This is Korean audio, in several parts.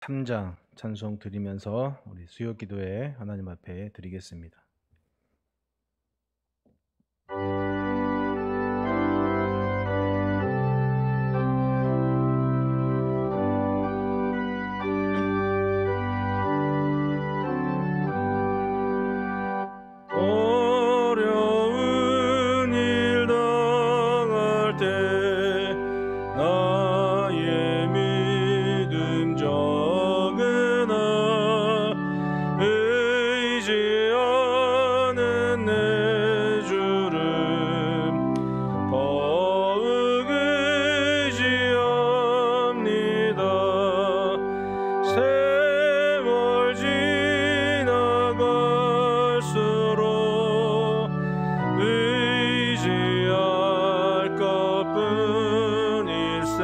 3장 찬송 드리면서 우리 수요 기도에 하나님 앞에 드리겠습니다. 어려운 일 당할 때 나의 믿음 적으나 의지하는 내 주를 더욱 의지합니다. 세월 지나갈수록 의지할 것뿐일세.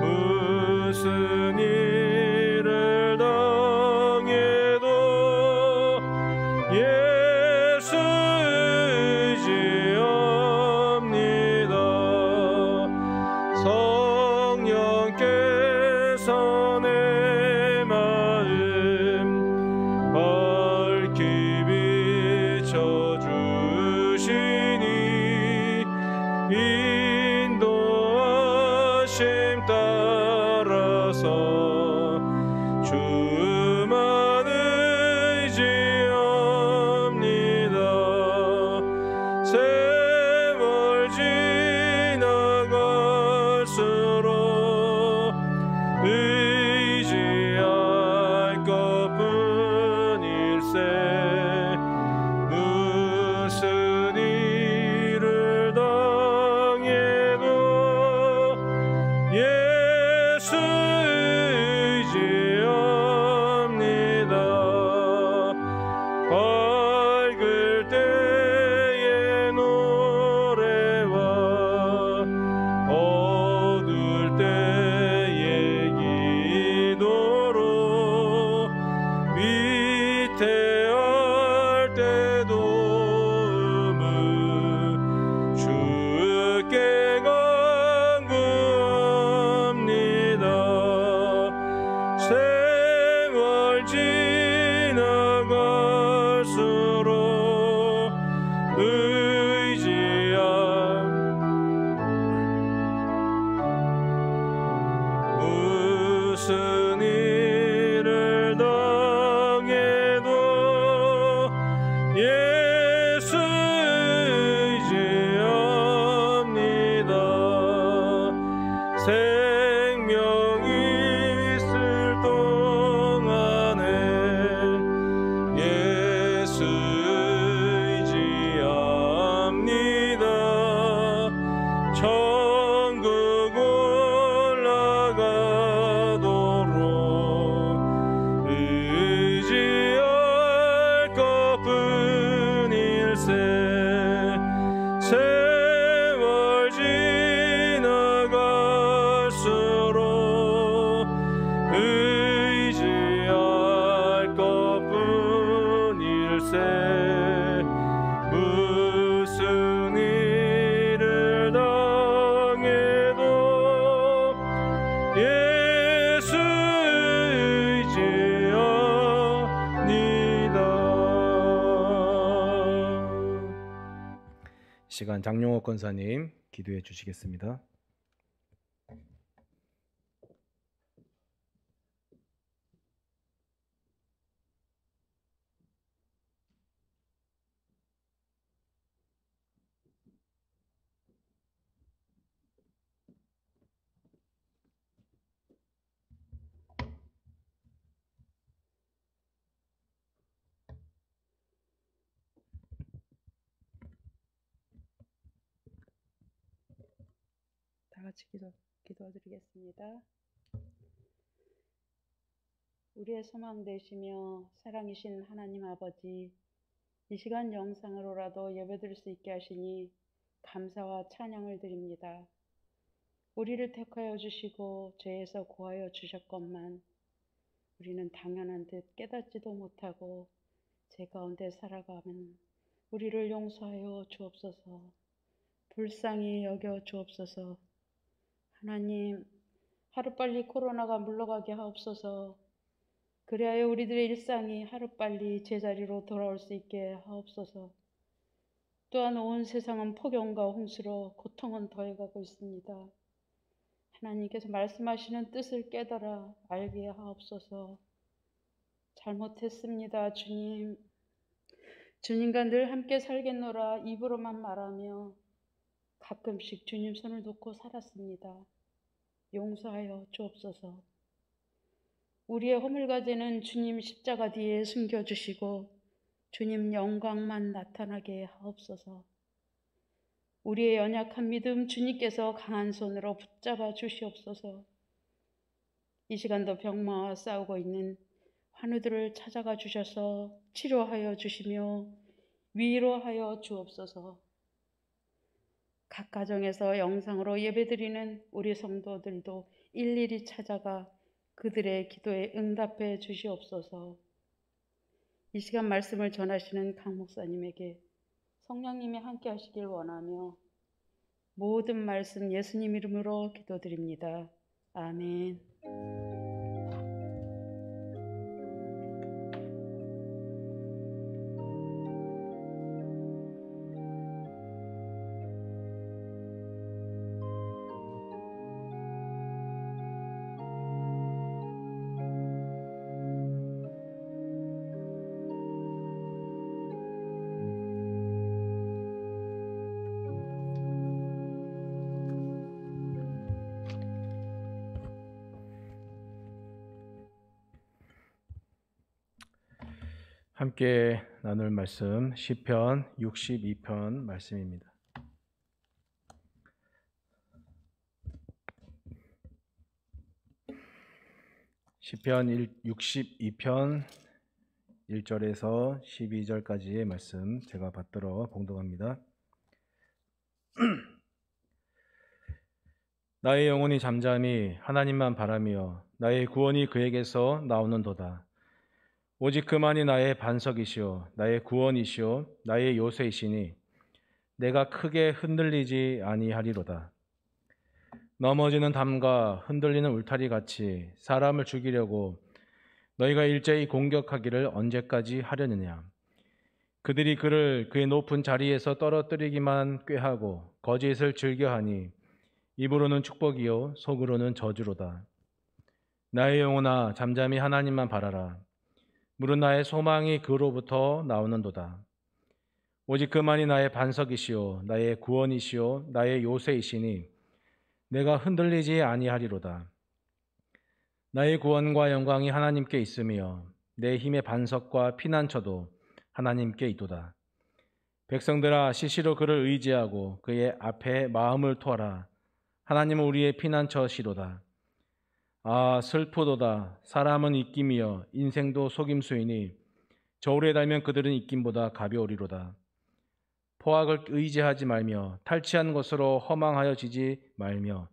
무슨 일을 당해도 예수 의지합니다. 성령께서 내 마음 밝히 비춰주시니 인도하심 따라서 주만 의지합니다. 세월 지나갈수록 의지할 것뿐일세. 무슨 일을 당해도 예수 의지합니다. 밝을 때의 노래와 어두울 때의 기도로 위태할 때도 주께 간구합니다. 세월 지나갈수록 무슨 일을 당해도 예수 의지합니다. 생명이 있을 동안에 예수 의지합니다. 천국 올라가도록 의지할 것뿐일세. 세월 지나갈수록 의지할 것뿐일세. 무슨 일을 당해도 예수 의지합니다. 이 시간 장용옥 권사님 기도해 주시겠습니다. 다 같이 기도드리겠습니다. 우리의 소망 되시며 사랑이신 하나님 아버지, 이 시간 영상으로라도 예배드릴 수 있게 하시니 감사와 찬양을 드립니다. 우리를 택하여 주시고 죄에서 구하여 주셨건만 우리는 당연한 듯 깨닫지도 못하고 죄 가운데 살아가면 우리를 용서하여 주옵소서. 불쌍히 여겨 주옵소서. 하나님, 하루빨리 코로나가 물러가게 하옵소서. 그리하여 우리들의 일상이 하루빨리 제자리로 돌아올 수 있게 하옵소서. 또한 온 세상은 폭염과 홍수로 고통은 더해가고 있습니다. 하나님께서 말씀하시는 뜻을 깨달아 알게 하옵소서. 잘못했습니다, 주님. 주님과 늘 함께 살겠노라 입으로만 말하며 가끔씩 주님 손을 놓고 살았습니다. 용서하여 주옵소서. 우리의 허물과제는 주님 십자가 뒤에 숨겨주시고 주님 영광만 나타나게 하옵소서. 우리의 연약한 믿음 주님께서 강한 손으로 붙잡아 주시옵소서. 이 시간도 병마와 싸우고 있는 환우들을 찾아가 주셔서 치료하여 주시며 위로하여 주옵소서. 각 가정에서 영상으로 예배드리는 우리 성도들도 일일이 찾아가 그들의 기도에 응답해 주시옵소서. 이 시간 말씀을 전하시는 강 목사님에게 성령님이 함께 하시길 원하며 모든 말씀 예수님 이름으로 기도드립니다. 아멘. 함께 나눌 말씀 시편 62편 말씀입니다. 시편 62편 1절에서 12절까지의 말씀 제가 받들어 봉독합니다. 나의 영혼이 잠잠히 하나님만 바라며 나의 구원이 그에게서 나오는도다. 오직 그만이 나의 반석이시오 나의 구원이시오 나의 요새이시니 내가 크게 흔들리지 아니하리로다. 넘어지는 담과 흔들리는 울타리 같이 사람을 죽이려고 너희가 일제히 공격하기를 언제까지 하려느냐. 그들이 그를 그의 높은 자리에서 떨어뜨리기만 꾀하고 거짓을 즐겨하니 입으로는 축복이요 속으로는 저주로다. 나의 영혼아 잠잠히 하나님만 바라라. 물은 나의 소망이 그로부터 나오는도다. 오직 그만이 나의 반석이시오 나의 구원이시오 나의 요새이시니 내가 흔들리지 아니하리로다. 나의 구원과 영광이 하나님께 있으며 내 힘의 반석과 피난처도 하나님께 있도다. 백성들아 시시로 그를 의지하고 그의 앞에 마음을 토하라. 하나님은 우리의 피난처시로다. 아 슬프도다. 사람은 입김이여 인생도 속임수이니 저울에 달면 그들은 입김보다 가벼우리로다. 포악을 의지하지 말며 탈취한 것으로 허망하여지지 말며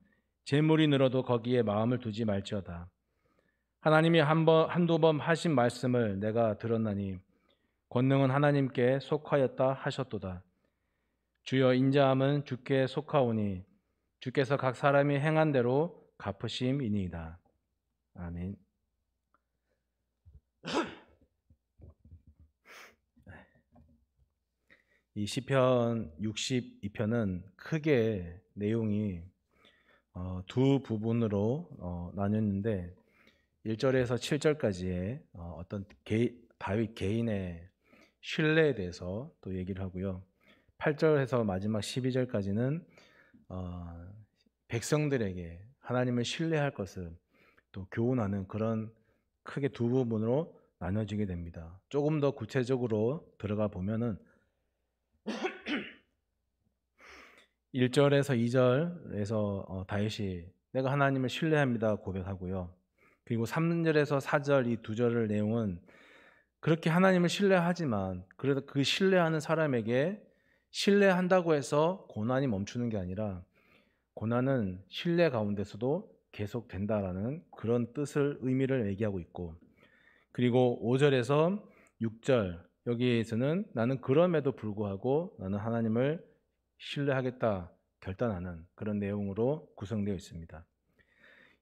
재물이 늘어도 거기에 마음을 두지 말지어다. 하나님이 한두 번 하신 말씀을 내가 들었나니 권능은 하나님께 속하였다 하셨도다. 주여 인자함은 주께 속하오니 주께서 각 사람이 행한 대로 갚으심이니이다. 아멘. 이 시편 62편은 크게 내용이 두 부분으로 나뉘었는데 1절에서 7절까지의 어떤 다윗 개인의 신뢰에 대해서 또 얘기를 하고요. 8절에서 마지막 12절까지는 백성들에게 하나님을 신뢰할 것을 또 교훈하는 그런 크게 두 부분으로 나눠지게 됩니다. 조금 더 구체적으로 들어가 보면은 1절에서 2절에서 다윗이 내가 하나님을 신뢰합니다 고백하고요. 그리고 3절에서 4절 이 두 절의 내용은 그렇게 하나님을 신뢰하지만 그래도 그 신뢰하는 사람에게 신뢰한다고 해서 고난이 멈추는 게 아니라 고난은 신뢰 가운데서도 계속된다라는 그런 뜻을 의미를 얘기하고 있고, 그리고 5절에서 6절 여기에서는 나는 그럼에도 불구하고 나는 하나님을 신뢰하겠다 결단하는 그런 내용으로 구성되어 있습니다.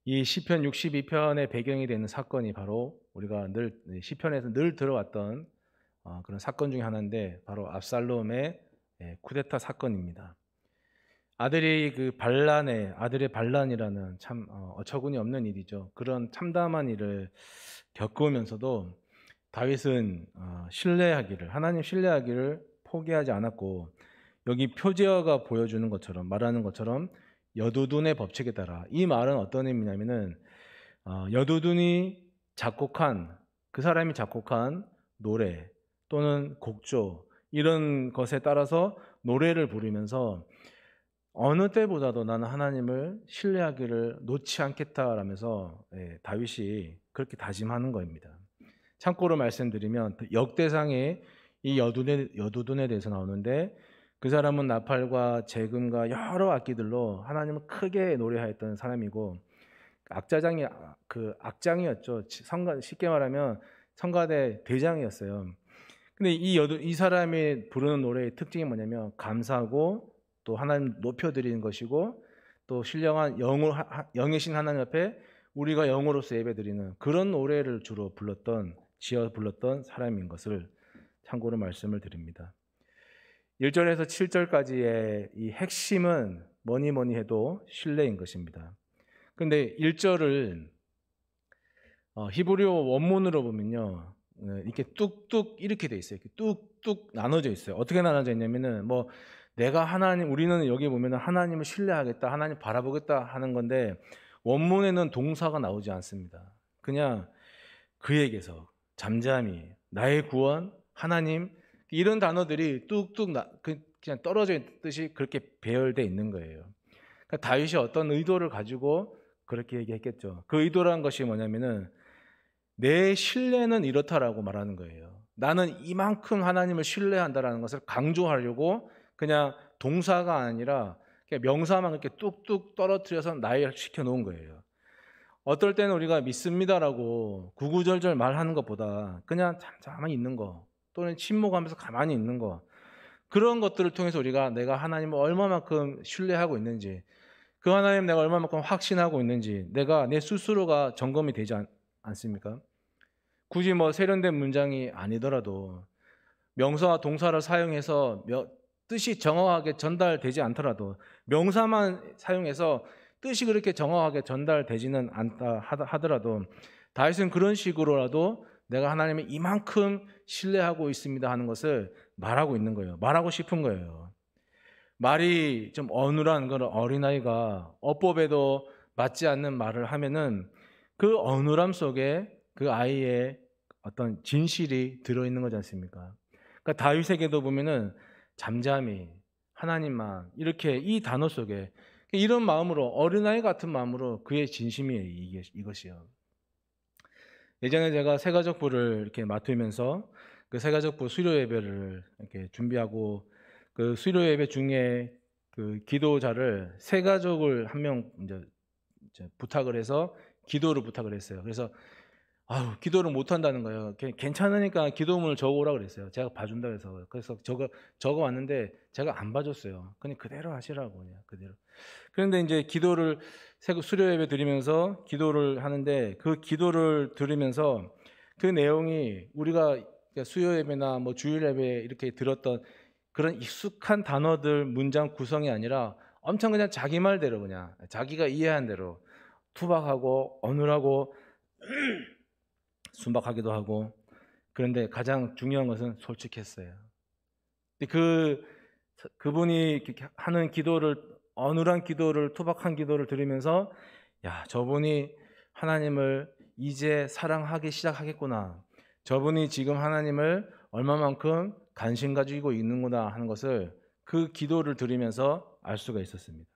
이 시편 62편의 배경이 되는 사건이 바로 우리가 늘 시편에서 늘 들어왔던 그런 사건 중에 하나인데 바로 압살롬의 쿠데타 사건입니다. 아들의 반란이라는 참 어처구니 없는 일이죠. 그런 참담한 일을 겪으면서도 다윗은 하나님 신뢰하기를 포기하지 않았고, 여기 표제어가 보여주는 것처럼 말하는 것처럼 여두둔의 법칙에 따라, 이 말은 어떤 의미냐면은 여두둔이 그 사람이 작곡한 노래 또는 곡조 이런 것에 따라서 노래를 부르면서 어느 때보다도 나는 하나님을 신뢰하기를 놓지 않겠다라면서 다윗이 그렇게 다짐하는 겁니다. 참고로 말씀드리면 역대상에 이 여두둔에 대해서 나오는데, 그 사람은 나팔과 재금과 여러 악기들로 하나님을 크게 노래하였던 사람이고 악장이었죠. 쉽게 말하면 성가대 대장이었어요. 근데 이 사람이 부르는 노래의 특징이 뭐냐면 감사하고 또 하나님 높여드리는 것이고, 또 신령한 영이신 하나님 앞에 우리가 영으로서 예배드리는 그런 노래를 주로 지어 불렀던 사람인 것을 참고로 말씀을 드립니다. 1절에서 7절까지의 이 핵심은 뭐니 해도 신뢰인 것입니다. 그런데 1절을 히브리어 원문으로 보면요, 이렇게 뚝뚝 이렇게 돼 있어요. 이렇게 뚝뚝 나눠져 있어요. 어떻게 나눠져 있냐면은 우리는 여기 보면은 하나님을 신뢰하겠다, 하나님 바라보겠다 하는 건데, 원문에는 동사가 나오지 않습니다. 그냥 그에게서, 잠잠히, 나의 구원, 하나님, 이런 단어들이 뚝뚝 그냥 떨어져 있듯이 그렇게 배열되어 있는 거예요. 그러니까 다윗이 어떤 의도를 가지고 그렇게 얘기했겠죠. 그 의도란 것이 뭐냐면은 내 신뢰는 이렇다라고 말하는 거예요. 나는 이만큼 하나님을 신뢰한다라는 것을 강조하려고 그냥 동사가 아니라 그냥 명사만 이렇게 뚝뚝 떨어뜨려서 나열시켜 놓은 거예요. 어떨 때는 우리가 믿습니다라고 구구절절 말하는 것보다 그냥 잠잠히 있는 거, 또는 침묵하면서 가만히 있는 거, 그런 것들을 통해서 내가 하나님을 얼마만큼 신뢰하고 있는지, 그 하나님 내가 얼마만큼 확신하고 있는지 내 스스로가 점검이 되지 않습니까? 굳이 세련된 문장이 아니더라도, 명사와 동사를 사용해서 뜻이 정확하게 전달되지 않더라도, 명사만 사용해서 뜻이 그렇게 정확하게 전달되지는 않다 하더라도 다윗은 그런 식으로라도 내가 하나님을 이만큼 신뢰하고 있습니다 하는 것을 말하고 있는 거예요. 말하고 싶은 거예요. 말이 좀 어눌한 그런 어린아이가 어법에도 맞지 않는 말을 하면은 그 어눌함 속에 그 아이의 어떤 진실이 들어있는 거지 않습니까? 그러니까 다윗에게도 보면은 잠잠히, 하나님만, 이렇게 이 단어 속에 이런 마음으로, 어린아이 같은 마음으로 그의 진심이 이것이요. 예전에 제가 새가족부를 이렇게 맡으면서 그 새가족부 수료 예배를 이렇게 준비하고, 그 수료 예배 중에 그 기도자를 새가족을 한 명 이제 부탁을 해서 기도를 부탁을 했어요. 그래서 기도를 못 한다는 거예요. 괜찮으니까 기도문을 적어오라 그랬어요. 제가 봐준다 해서. 그래서 적어 왔는데 제가 안 봐줬어요. 그냥 그대로 하시라고, 그냥 그대로. 그런데 이제 수료 예배 드리면서 기도를 하는데, 그 기도를 들으면서 그 내용이 우리가 수요 예배나 주일 예배 이렇게 들었던 그런 익숙한 단어들, 문장 구성이 아니라 엄청 그냥 자기 말대로, 그냥 자기가 이해한 대로 투박하고 어눌하고 순박하기도 하고, 그런데 가장 중요한 것은 솔직했어요. 그분이 하는 어눌한 기도를, 투박한 기도를 들으면서, 저분이 하나님을 이제 사랑하기 시작하겠구나, 저분이 지금 하나님을 얼마만큼 관심 가지고 있는구나 하는 것을 그 기도를 들으면서 알 수가 있었습니다.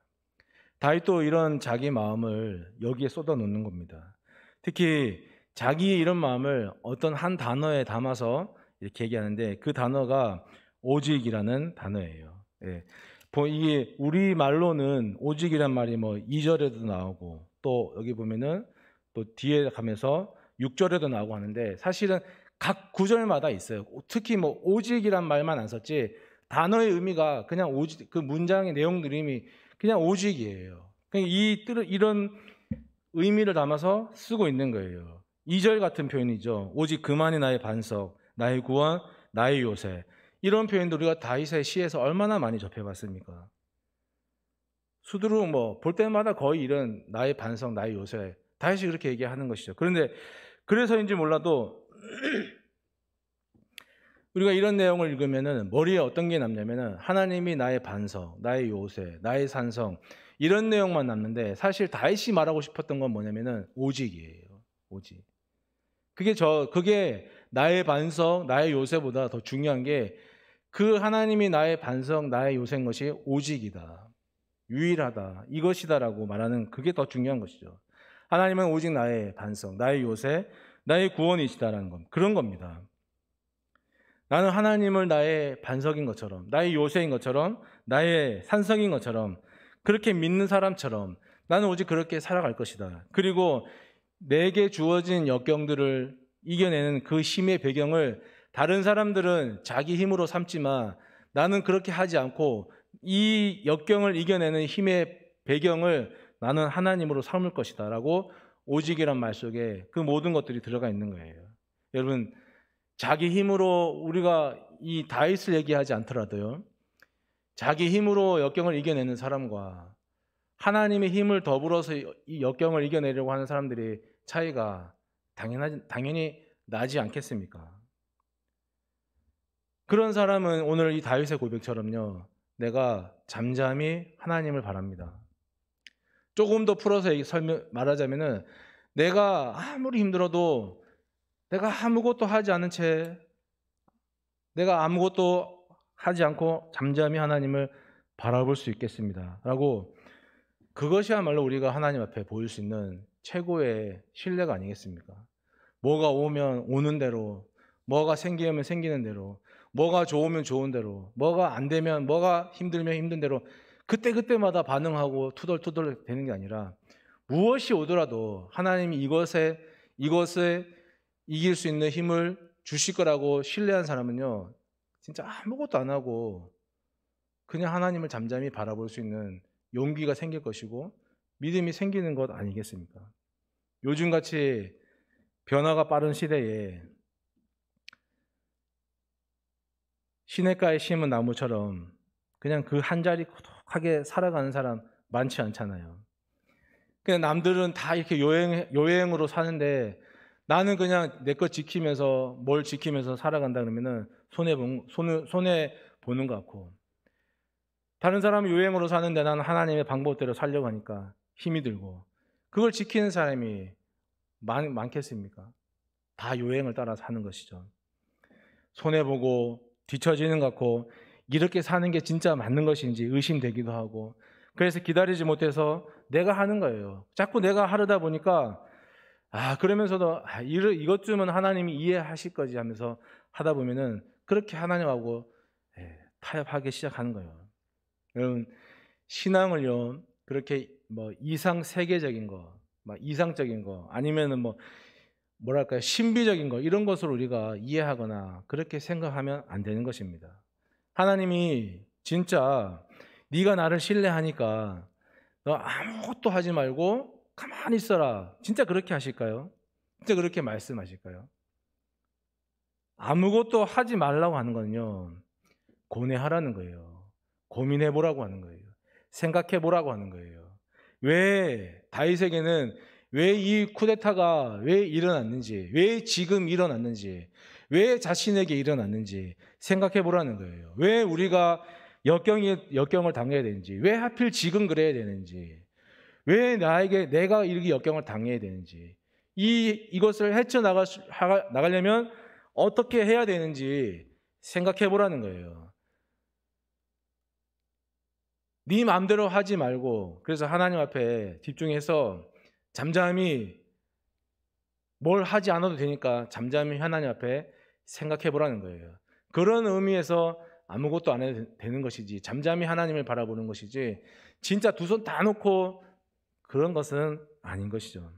다윗도 이런 자기 마음을 여기에 쏟아 놓는 겁니다. 특히 자기의 이런 마음을 어떤 한 단어에 담아서 이렇게 얘기하는데, 그 단어가 오직이라는 단어예요. 이게 우리 말로는 오직이란 말이 2절에도 나오고, 또 여기 보면은 또 뒤에 가면서 6절에도 나오고 하는데, 사실은 각 구절마다 있어요. 특히 오직이란 말만 안 썼지 단어의 의미가 그냥 오직, 그 문장의 내용 이름이 그냥 오직이에요. 이런 의미를 담아서 쓰고 있는 거예요. 2절 같은 표현이죠. 오직 그만이 나의 반석, 나의 구원, 나의 요새. 이런 표현도 우리가 다윗의 시에서 얼마나 많이 접해봤습니까? 수두룩 볼 때마다 거의 이런 나의 반석, 나의 요새, 다윗이 그렇게 얘기하는 것이죠. 그런데 그래서인지 몰라도 우리가 이런 내용을 읽으면은 머리에 어떤 게 남냐면은 하나님이 나의 반석, 나의 요새, 나의 산성, 이런 내용만 남는데, 사실 다윗이 말하고 싶었던 건 뭐냐면은 오직이에요. 오직. 그게 나의 반석, 나의 요새보다 더 중요한 게, 그 하나님이 나의 반석, 나의 요새인 것이 오직이다, 유일하다, 이것이다라고 말하는, 그게 더 중요한 것이죠. 하나님은 오직 나의 반석, 나의 요새, 나의 구원이시다라는 것, 그런 겁니다. 나는 하나님을 나의 반석인 것처럼, 나의 요새인 것처럼, 나의 산성인 것처럼, 그렇게 믿는 사람처럼 나는 오직 그렇게 살아갈 것이다. 그리고 내게 주어진 역경들을 이겨내는 그 힘의 배경을 다른 사람들은 자기 힘으로 삼지만 나는 그렇게 하지 않고, 이 역경을 이겨내는 힘의 배경을 나는 하나님으로 삼을 것이다 라고, 오직이란 말 속에 그 모든 것들이 들어가 있는 거예요. 여러분, 자기 힘으로, 우리가 이 다윗을 얘기하지 않더라도요, 자기 힘으로 역경을 이겨내는 사람과 하나님의 힘을 더불어서 이 역경을 이겨내려고 하는 사람들의 차이가 당연히 나지 않겠습니까? 그런 사람은 오늘 이 다윗의 고백처럼요, 내가 잠잠히 하나님을 바랍니다. 조금 더 풀어서 말하자면은, 내가 아무리 힘들어도 내가 아무것도 하지 않은 채, 내가 아무것도 하지 않고 잠잠히 하나님을 바라볼 수 있겠습니다 라고, 그것이야말로 우리가 하나님 앞에 보일 수 있는 최고의 신뢰가 아니겠습니까? 뭐가 오면 오는 대로, 뭐가 생기면 생기는 대로, 뭐가 좋으면 좋은 대로, 뭐가 안 되면, 뭐가 힘들면 힘든 대로 그때그때마다 반응하고 투덜투덜 되는 게 아니라, 무엇이 오더라도 하나님이 이것에 이길 수 있는 힘을 주실 거라고 신뢰한 사람은요, 진짜 아무것도 안 하고 그냥 하나님을 잠잠히 바라볼 수 있는 용기가 생길 것이고 믿음이 생기는 것 아니겠습니까? 요즘같이 변화가 빠른 시대에 시냇가에 심은 나무처럼 그냥 그 한 자리 고독하게 살아가는 사람 많지 않잖아요. 그냥 남들은 다 이렇게 요행으로 사는데, 나는 그냥 내 것 지키면서, 뭘 지키면서 살아간다 그러면은 손해 보는 것 같고, 다른 사람은 요행으로 사는데 나는 하나님의 방법대로 살려고 하니까 힘이 들고, 그걸 지키는 사람이 많겠습니까? 다 요행을 따라 사는 것이죠. 손해보고 뒤처지는 것 같고, 이렇게 사는 게 진짜 맞는 것인지 의심되기도 하고, 그래서 기다리지 못해서 내가 하는 거예요. 자꾸 내가 하려다 보니까 그러면서도 이것쯤은 하나님이 이해하실 거지 하면서 하다 보면은 그렇게 하나님하고 타협하기 시작하는 거예요. 여러분, 신앙을요, 그렇게 이상 세계적인 거, 이상적인 거, 아니면은 뭐랄까요, 신비적인 거, 이런 것으로 우리가 이해하거나 그렇게 생각하면 안 되는 것입니다. 하나님이 진짜 네가 나를 신뢰하니까 너 아무것도 하지 말고 가만히 있어라, 진짜 그렇게 하실까요? 진짜 그렇게 말씀하실까요? 아무것도 하지 말라고 하는 거는요, 고뇌하라는 거예요. 고민해보라고 하는 거예요. 생각해보라고 하는 거예요. 왜 다윗에게는, 왜 이 쿠데타가 왜 일어났는지, 왜 지금 일어났는지, 왜 자신에게 일어났는지 생각해보라는 거예요. 왜 우리가 역경을 당해야 되는지, 왜 하필 지금 그래야 되는지, 왜 내가 이렇게 역경을 당해야 되는지, 이것을 헤쳐나가려면 어떻게 해야 되는지 생각해보라는 거예요. 네 마음대로 하지 말고, 그래서 하나님 앞에 집중해서 잠잠히, 뭘 하지 않아도 되니까 잠잠히 하나님 앞에 생각해보라는 거예요. 그런 의미에서 아무것도 안 해도 되는 것이지, 잠잠히 하나님을 바라보는 것이지, 진짜 두 손 다 놓고 그런 것은 아닌 것이죠.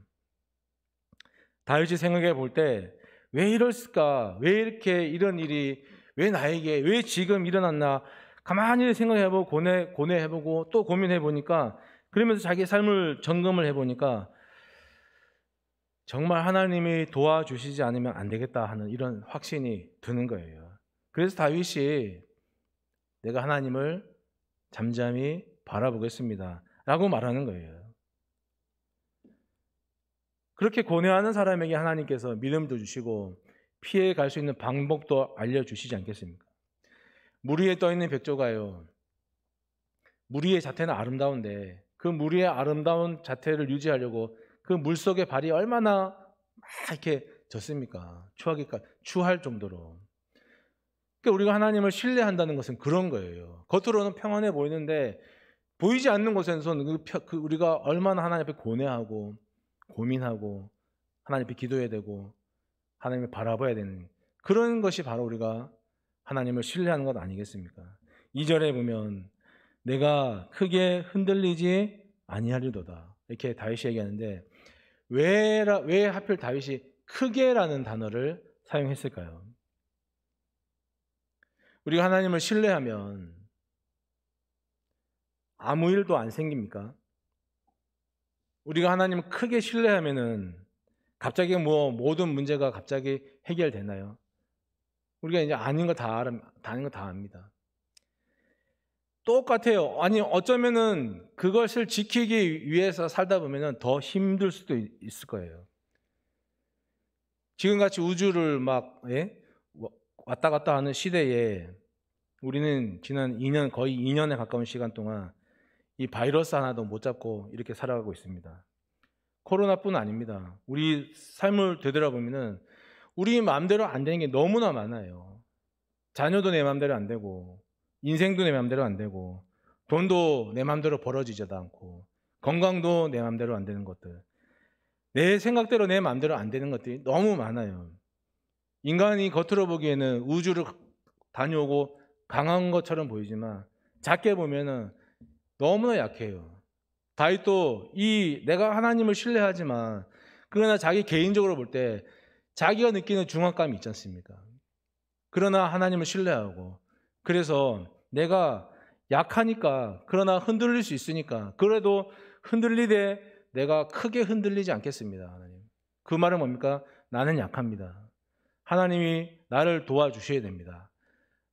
다윗이 생각해 볼 때, 왜 이럴까? 왜 이렇게 이런 일이 왜 나에게, 왜 지금 일어났나? 가만히 생각해보고 고뇌해보고 또 고민해보니까, 그러면서 자기 삶을 점검을 해보니까 정말 하나님이 도와주시지 않으면 안 되겠다 하는 이런 확신이 드는 거예요. 그래서 다윗이 내가 하나님을 잠잠히 바라보겠습니다 라고 말하는 거예요. 그렇게 고뇌하는 사람에게 하나님께서 믿음도 주시고 피해 갈 수 있는 방법도 알려주시지 않겠습니까? 물 위에 떠있는 백조가요, 물 위의 자태는 아름다운데 그 물 위의 아름다운 자태를 유지하려고 그 물속에 발이 얼마나 막 이렇게 젖습니까? 추할 정도로. 그러니까 우리가 하나님을 신뢰한다는 것은 그런 거예요. 겉으로는 평안해 보이는데 보이지 않는 곳에서는 우리가 얼마나 하나님 앞에 고뇌하고 고민하고 하나님 앞에 기도해야 되고 하나님을 바라봐야 되는 그런 것이 바로 우리가 하나님을 신뢰하는 것 아니겠습니까? 2절에 보면 내가 크게 흔들리지 아니하리로다 이렇게 다윗이 얘기하는데 왜 하필 다윗이 크게라는 단어를 사용했을까요? 우리가 하나님을 신뢰하면 아무 일도 안 생깁니까? 우리가 하나님을 크게 신뢰하면은 갑자기 모든 문제가 갑자기 해결되나요? 우리가 이제 아닌 거 다 압니다. 똑같아요. 아니 어쩌면은 그것을 지키기 위해서 살다 보면은 더 힘들 수도 있을 거예요. 지금같이 우주를 막 왔다 갔다 하는 시대에 우리는 지난 2년 거의 2년에 가까운 시간 동안 이 바이러스 하나도 못 잡고 이렇게 살아가고 있습니다. 코로나뿐 아닙니다. 우리 삶을 되돌아보면은 우리 마음대로 안 되는 게 너무나 많아요. 자녀도 내 마음대로 안 되고 인생도 내 마음대로 안 되고 돈도 내 마음대로 벌어지지도 않고 건강도 내 마음대로 안 되는 것들, 내 생각대로 내 마음대로 안 되는 것들이 너무 많아요. 인간이 겉으로 보기에는 우주를 다녀오고 강한 것처럼 보이지만 작게 보면은 너무나 약해요. 다윗도 내가 하나님을 신뢰하지만 그러나 자기 개인적으로 볼 때 자기가 느끼는 중압감이 있지 않습니까? 그러나 하나님을 신뢰하고 그래서 내가 약하니까 그러나 흔들릴 수 있으니까 그래도 흔들리되 내가 크게 흔들리지 않겠습니다. 하나님. 그 말은 뭡니까? 나는 약합니다. 하나님이 나를 도와주셔야 됩니다.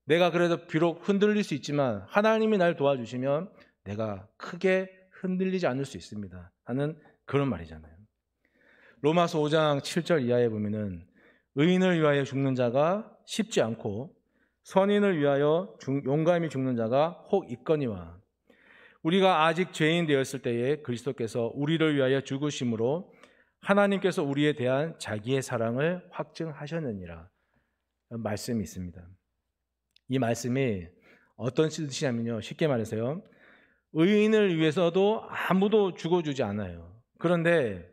내가 그래도 비록 흔들릴 수 있지만 하나님이 나를 도와주시면 내가 크게 흔들리지 않을 수 있습니다 하는 그런 말이잖아요. 로마서 5장 7절 이하에 보면은 의인을 위하여 죽는 자가 쉽지 않고 선인을 위하여 용감히 죽는 자가 혹 있거니와 우리가 아직 죄인 되었을 때에 그리스도께서 우리를 위하여 죽으심으로 하나님께서 우리에 대한 자기의 사랑을 확증하셨느니라 말씀이 있습니다. 이 말씀이 어떤 뜻이냐면요, 쉽게 말해서요, 의인을 위해서도 아무도 죽어주지 않아요. 그런데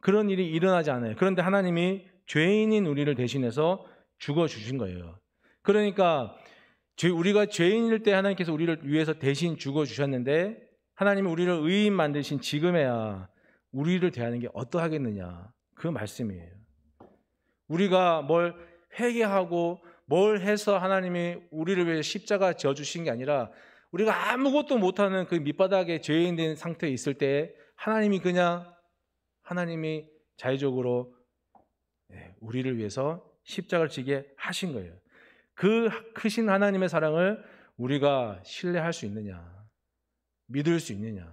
그런 일이 일어나지 않아요. 그런데 하나님이 죄인인 우리를 대신해서 죽어주신 거예요. 그러니까 우리가 죄인일 때 하나님께서 우리를 위해서 대신 죽어주셨는데 하나님이 우리를 의인 만드신 지금에야 우리를 대하는 게 어떠하겠느냐, 그 말씀이에요. 우리가 뭘 회개하고 뭘 해서 하나님이 우리를 위해 십자가 지어주신 게 아니라 우리가 아무것도 못하는 그 밑바닥에 죄인된 상태에 있을 때 하나님이 자의적으로 우리를 위해서 십자가를 지게 하신 거예요. 그 크신 하나님의 사랑을 우리가 신뢰할 수 있느냐, 믿을 수 있느냐,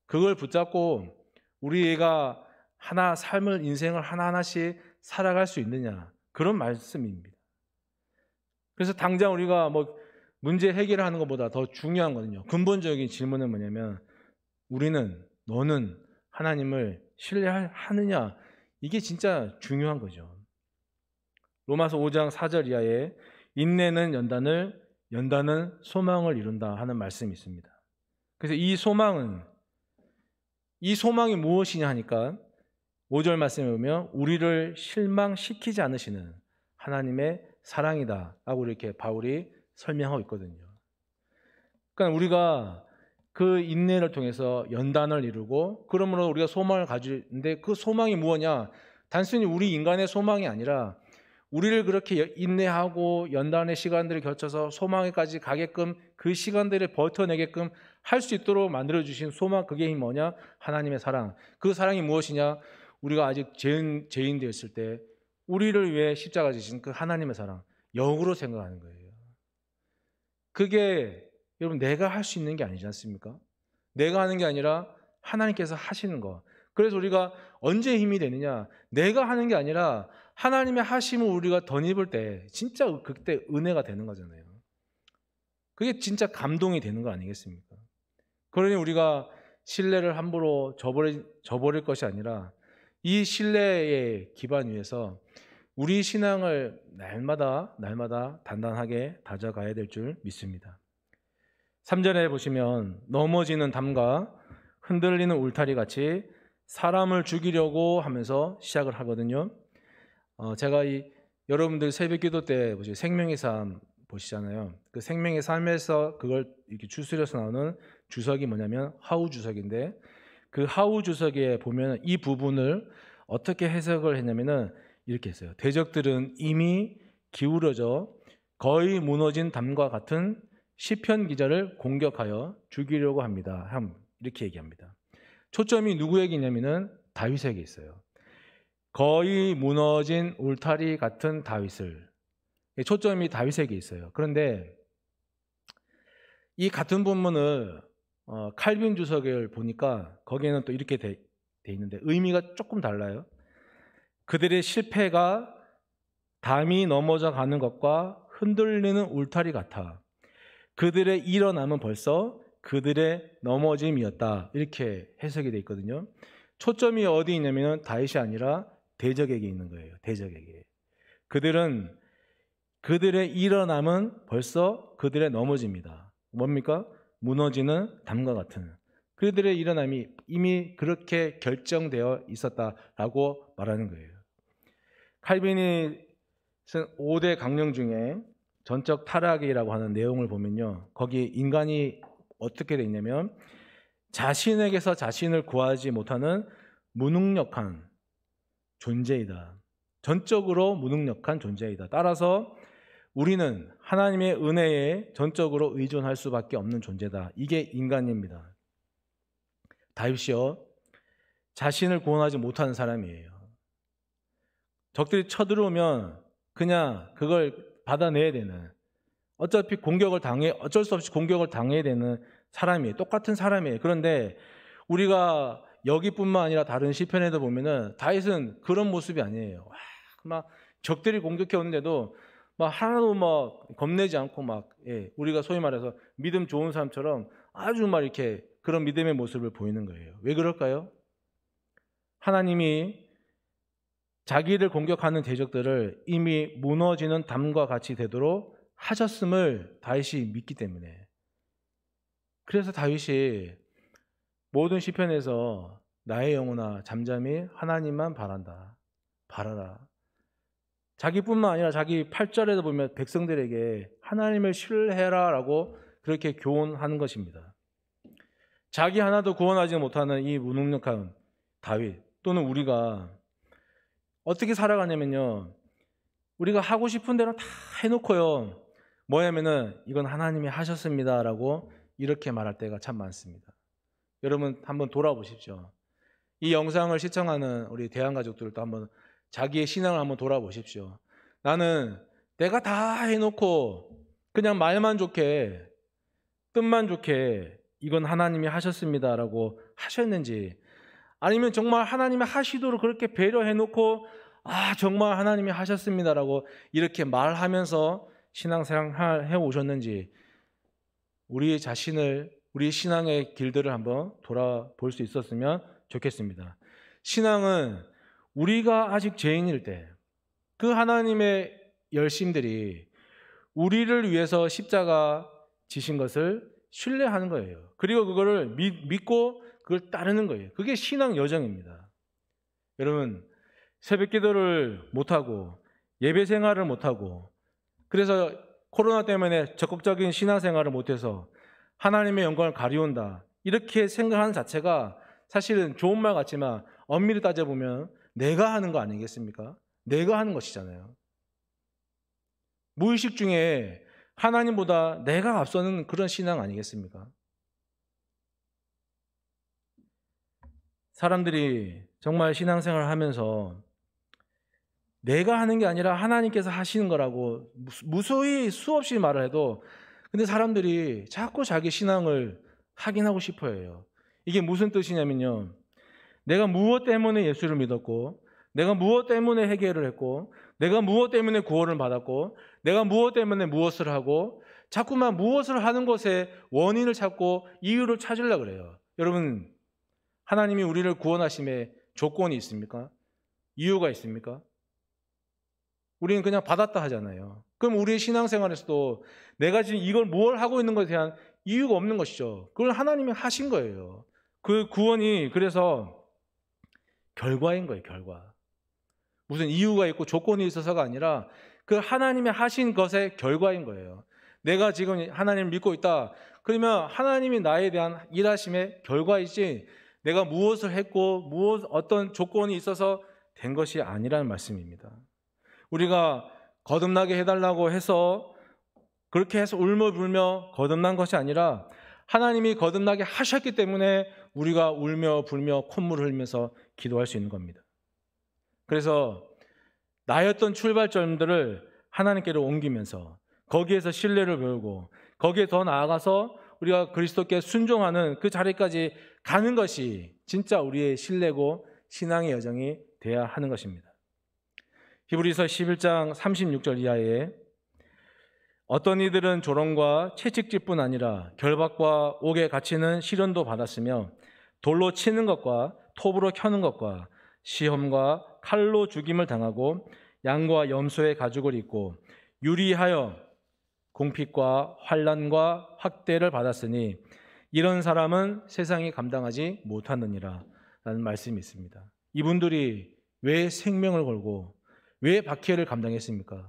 그걸 붙잡고 우리가 인생을 하나하나씩 살아갈 수 있느냐, 그런 말씀입니다. 그래서 당장 우리가 문제 해결을 하는 것보다 더 중요한 거는요, 근본적인 질문은 뭐냐면 너는 하나님을 신뢰하느냐, 이게 진짜 중요한 거죠. 로마서 5장 4절 이하에 인내는 연단은 소망을 이룬다 하는 말씀이 있습니다. 그래서 이 소망이 무엇이냐 하니까 5절 말씀에 보면 우리를 실망시키지 않으시는 하나님의 사랑이다 라고 이렇게 바울이 설명하고 있거든요. 그러니까 우리가 그 인내를 통해서 연단을 이루고 그러므로 우리가 소망을 가지는데 그 소망이 무엇이냐, 단순히 우리 인간의 소망이 아니라 우리를 그렇게 인내하고 연단의 시간들을 거쳐서 소망에까지 가게끔 그 시간들을 버텨내게끔 할 수 있도록 만들어주신 소망, 그게 뭐냐? 하나님의 사랑. 그 사랑이 무엇이냐? 우리가 아직 죄인 되었을 때 우리를 위해 십자가 지신 그 하나님의 사랑 역으로 생각하는 거예요. 그게 여러분 내가 할 수 있는 게 아니지 않습니까? 내가 하는 게 아니라 하나님께서 하시는 거. 그래서 우리가 언제 힘이 되느냐? 내가 하는 게 아니라 하나님의 하심을 우리가 덧입을 때 진짜 그때 은혜가 되는 거잖아요. 그게 진짜 감동이 되는 거 아니겠습니까? 그러니 우리가 신뢰를 함부로 저버릴 것이 아니라 이 신뢰의 기반 위에서 우리 신앙을 날마다 단단하게 다져가야 될 줄 믿습니다. 3절에 보시면 넘어지는 담과 흔들리는 울타리 같이 사람을 죽이려고 하면서 시작을 하거든요. 제가 여러분들 새벽기도 때 생명의 삶 보시잖아요. 그 생명의 삶에서 그걸 이렇게 추스려서 나오는 주석이 뭐냐면 하우 주석인데, 그 하우 주석에 보면 이 부분을 어떻게 해석을 했냐면은 이렇게 했어요. 대적들은 이미 기울어져 거의 무너진 담과 같은 시편 기자를 공격하여 죽이려고 합니다. 이렇게 얘기합니다. 초점이 누구에게 있냐면은 다윗에게 있어요. 거의 무너진 울타리 같은 다윗을, 초점이 다윗에게 있어요. 그런데 이 같은 본문을 칼빈 주석을 보니까 거기에는 또 이렇게 돼 있는데 의미가 조금 달라요. 그들의 실패가 담이 넘어져 가는 것과 흔들리는 울타리 같아 그들의 일어남은 벌써 그들의 넘어짐이었다. 이렇게 해석이 돼 있거든요. 초점이 어디 있냐면 다윗이 아니라 대적에게 있는 거예요. 대적에게. 그들의 일어남은 벌써 그들의 넘어짐이다. 뭡니까? 무너지는 담과 같은. 그들의 일어남이 이미 그렇게 결정되어 있었다라고 말하는 거예요. 칼빈이 쓴 5대 강령 중에 전적 타락이라고 하는 내용을 보면요. 거기 인간이 어떻게 돼 있냐면 자신에게서 자신을 구하지 못하는 무능력한 존재이다. 전적으로 무능력한 존재이다. 따라서 우리는 하나님의 은혜에 전적으로 의존할 수밖에 없는 존재다. 이게 인간입니다. 다윗이요, 자신을 구원하지 못하는 사람이에요. 적들이 쳐들어오면 그냥 그걸 받아내야 되는, 어차피 어쩔 수 없이 공격을 당해야 되는 사람이에요. 똑같은 사람이에요. 그런데 우리가 여기뿐만 아니라 다른 시편에도 보면은 다윗은 그런 모습이 아니에요. 막 적들이 공격해 오는데도 막 하나도 막 겁내지 않고 우리가 소위 말해서 믿음 좋은 사람처럼 아주 막 이렇게 그런 믿음의 모습을 보이는 거예요. 왜 그럴까요? 하나님이 자기를 공격하는 대적들을 이미 무너지는 담과 같이 되도록 하셨음을 다윗이 믿기 때문에. 그래서 다윗이 모든 시편에서 나의 영혼아 잠잠히 하나님만 바라라. 자기뿐만 아니라 자기 8절에도 보면 백성들에게 하나님을 신뢰해라 라고 그렇게 교훈하는 것입니다. 자기 하나도 구원하지 못하는 이 무능력한 다윗 또는 우리가 어떻게 살아가냐면요, 우리가 하고 싶은 대로 다 해놓고요, 뭐냐면은 이건 하나님이 하셨습니다 라고 이렇게 말할 때가 참 많습니다. 여러분 한번 돌아보십시오. 이 영상을 시청하는 우리 대한가족들도 한번 자기의 신앙을 한번 돌아보십시오. 나는 내가 다 해놓고 그냥 말만 좋게, 뜻만 좋게 이건 하나님이 하셨습니다 라고 하셨는지, 아니면 정말 하나님이 하시도록 그렇게 배려해놓고 정말 하나님이 하셨습니다라고 이렇게 말하면서 신앙생활 해오셨는지, 우리 자신을, 우리 신앙의 길들을 한번 돌아볼 수 있었으면 좋겠습니다. 신앙은 우리가 아직 죄인일 때 그 하나님의 열심들이 우리를 위해서 십자가 지신 것을 신뢰하는 거예요. 그리고 그거를 믿고 그걸 따르는 거예요. 그게 신앙 여정입니다. 여러분, 새벽 기도를 못하고 예배 생활을 못하고 그래서 코로나 때문에 적극적인 신앙생활을 못해서 하나님의 영광을 가리운다, 이렇게 생각하는 자체가 사실은 좋은 말 같지만 엄밀히 따져보면 내가 하는 거 아니겠습니까? 내가 하는 것이잖아요. 무의식 중에 하나님보다 내가 앞서는 그런 신앙 아니겠습니까? 사람들이 정말 신앙생활을 하면서 내가 하는 게 아니라 하나님께서 하시는 거라고 무수히 수없이 말을 해도, 근데 사람들이 자꾸 자기 신앙을 확인하고 싶어 해요. 이게 무슨 뜻이냐면요, 내가 무엇 때문에 예수를 믿었고, 내가 무엇 때문에 회개를 했고, 내가 무엇 때문에 구원을 받았고, 내가 무엇 때문에 무엇을 하고, 자꾸만 무엇을 하는 것에 원인을 찾고 이유를 찾으려고 그래요. 여러분, 하나님이 우리를 구원하심에 조건이 있습니까? 이유가 있습니까? 우리는 그냥 받았다 하잖아요. 그럼 우리의 신앙생활에서도 내가 지금 이걸 뭘 하고 있는 것에 대한 이유가 없는 것이죠. 그걸 하나님이 하신 거예요. 그 구원이 그래서 결과인 거예요, 결과. 무슨 이유가 있고 조건이 있어서가 아니라 그 하나님이 하신 것의 결과인 거예요. 내가 지금 하나님을 믿고 있다, 그러면 하나님이 나에 대한 일하심의 결과이지 내가 무엇을 했고 어떤 조건이 있어서 된 것이 아니라는 말씀입니다. 우리가 거듭나게 해달라고 해서 그렇게 해서 울며불며 거듭난 것이 아니라 하나님이 거듭나게 하셨기 때문에 우리가 울며 불며 콧물을 흘리면서 기도할 수 있는 겁니다. 그래서 나였던 출발점들을 하나님께로 옮기면서 거기에서 신뢰를 배우고 거기에 더 나아가서 우리가 그리스도께 순종하는 그 자리까지 가는 것이 진짜 우리의 신뢰고 신앙의 여정이 돼야 하는 것입니다. 히브리서 11장 36절 이하에 어떤 이들은 조롱과 채찍질뿐 아니라 결박과 옥에 갇히는 시련도 받았으며 돌로 치는 것과 톱으로 켜는 것과 시험과 칼로 죽임을 당하고 양과 염소의 가죽을 입고 유리하여 공핍과 환난과 학대를 받았으니 이런 사람은 세상이 감당하지 못하느니라 라는 말씀이 있습니다. 이분들이 왜 생명을 걸고 왜 박해를 감당했습니까?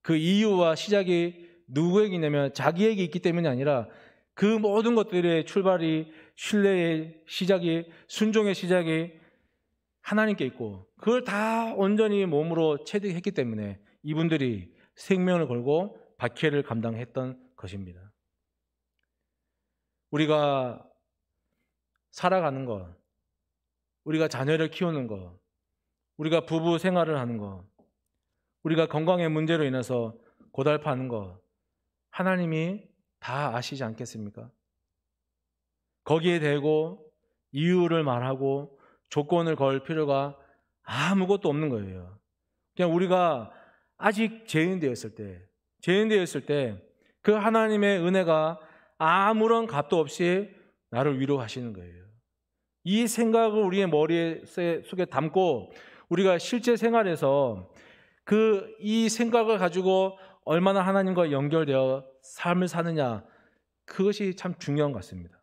그 이유와 시작이 누구에게 있냐면 자기에게 있기 때문이 아니라 그 모든 것들의 출발이, 신뢰의 시작이, 순종의 시작이 하나님께 있고 그걸 다 온전히 몸으로 체득했기 때문에 이분들이 생명을 걸고 박해를 감당했던 것입니다. 우리가 살아가는 것, 우리가 자녀를 키우는 것, 우리가 부부 생활을 하는 것, 우리가 건강의 문제로 인해서 고달파하는 것, 하나님이 다 아시지 않겠습니까? 거기에 대고 이유를 말하고 조건을 걸 필요가 아무것도 없는 거예요. 그냥 우리가 아직 죄인되었을 때 그 하나님의 은혜가 아무런 값도 없이 나를 위로하시는 거예요. 이 생각을 우리의 머리 속에 담고 우리가 실제 생활에서 이 생각을 가지고 얼마나 하나님과 연결되어 삶을 사느냐, 그것이 참 중요한 것 같습니다.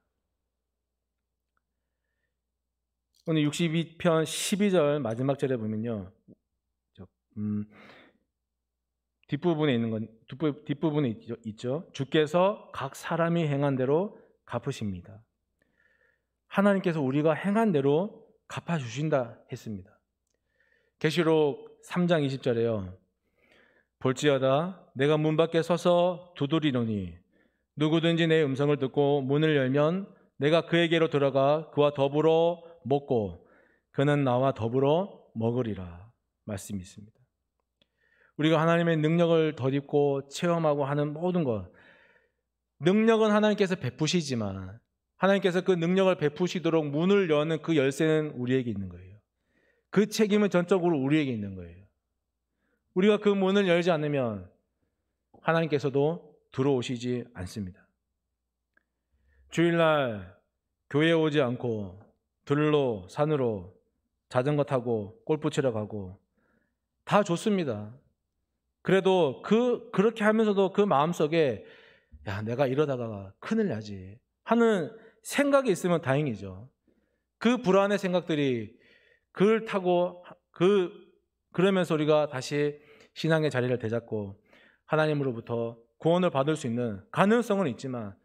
오늘 62편 12절 마지막 절에 보면요, 뒷부분에 있죠. 주께서 각 사람이 행한 대로 갚으십니다. 하나님께서 우리가 행한 대로 갚아주신다 했습니다. 계시록 3장 20절에요. 볼지어다 내가 문 밖에 서서 두드리노니 누구든지 내 음성을 듣고 문을 열면 내가 그에게로 들어가 그와 더불어 먹고 그는 나와 더불어 먹으리라 말씀이 있습니다. 우리가 하나님의 능력을 덧입고 체험하고 하는 모든 것, 능력은 하나님께서 베푸시지만 하나님께서 그 능력을 베푸시도록 문을 여는 그 열쇠는 우리에게 있는 거예요. 그 책임은 전적으로 우리에게 있는 거예요. 우리가 그 문을 열지 않으면 하나님께서도 들어오시지 않습니다. 주일날 교회에 오지 않고 들로 산으로 자전거 타고 골프 치러 가고 다 좋습니다. 그래도 그렇게 하면서도 그 마음속에 야, 내가 이러다가 큰일 나지 하는 생각이 있으면 다행이죠. 그 불안의 생각들이 그걸 타고 그러면서 우리가 다시 신앙의 자리를 되잡고 하나님으로부터 구원을 받을 수 있는 가능성은 있지만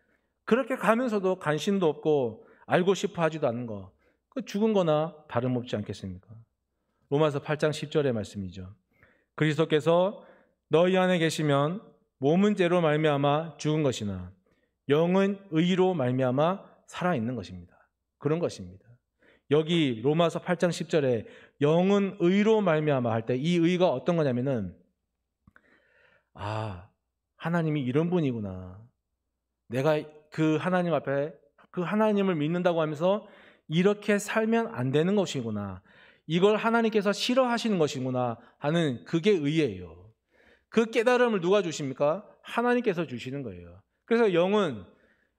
그렇게 가면서도 관심도 없고 알고 싶어 하지도 않는 거, 그 죽은 거나 다름없지 않겠습니까? 로마서 8장 10절의 말씀이죠. 그리스도께서 너희 안에 계시면 몸은 죄로 말미암아 죽은 것이나 영은 의로 말미암아 살아있는 것입니다. 그런 것입니다. 여기 로마서 8장 10절에 영은 의로 말미암아 할 때 이 의가 어떤 거냐면은 하나님이 이런 분이구나. 내가 그 하나님 앞에 그 하나님을 믿는다고 하면서 이렇게 살면 안 되는 것이구나. 이걸 하나님께서 싫어하시는 것이구나 하는 그게 의예요. 그 깨달음을 누가 주십니까? 하나님께서 주시는 거예요. 그래서 영은